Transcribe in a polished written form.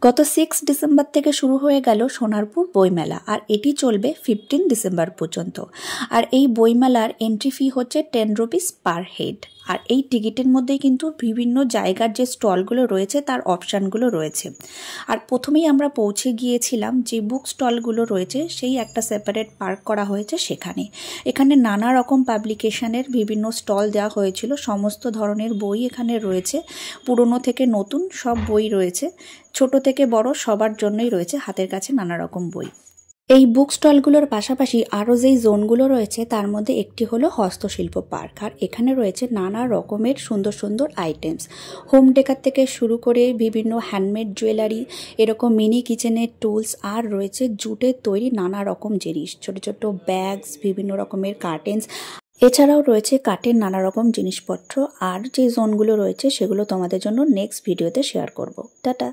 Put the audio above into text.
গত 6 ডিসেম্বর থেকে শুরু হয়ে গেল সোনারপুর বইমেলা আর এটি চলবে 15 ডিসেম্বর পর্যন্ত। আর এই বইমেলার এন্ট্রি ফি হচ্ছে 10 রুপিস পার হেড। আর এই টিকিটের মধ্যেই কিন্তু বিভিন্ন জায়গার যে স্টলগুলো রয়েছে তার অপশানগুলো রয়েছে। আর প্রথমেই আমরা পৌঁছে গিয়েছিলাম যে বুক স্টলগুলো রয়েছে সেই একটা সেপারেট পার্ক করা হয়েছে সেখানে। এখানে নানা রকম পাবলিকেশনের বিভিন্ন স্টল দেওয়া হয়েছিল, সমস্ত ধরনের বই এখানে রয়েছে, পুরনো থেকে নতুন সব বই রয়েছে, ছোট থেকে বড় সবার জন্যই রয়েছে হাতের কাছে নানা রকম বই। এই বুক স্টলগুলোর পাশাপাশি আরও যেই জোনগুলো রয়েছে তার মধ্যে একটি হলো হস্তশিল্প পার্ক। আর এখানে রয়েছে নানা রকমের সুন্দর সুন্দর আইটেমস, হোম ডেকার থেকে শুরু করে বিভিন্ন হ্যান্ডমেড জুয়েলারি, এরকম মিনি কিচেনের টুলস, আর রয়েছে জুটের তৈরি নানা রকম জিনিস, ছোট ছোট ব্যাগস, বিভিন্ন রকমের কার্টেন্স, এছাড়াও রয়েছে কাঠের নানা রকম জিনিসপত্র। আর যে জোনগুলো রয়েছে সেগুলো তোমাদের জন্য নেক্সট ভিডিওতে শেয়ার করব। টাটা।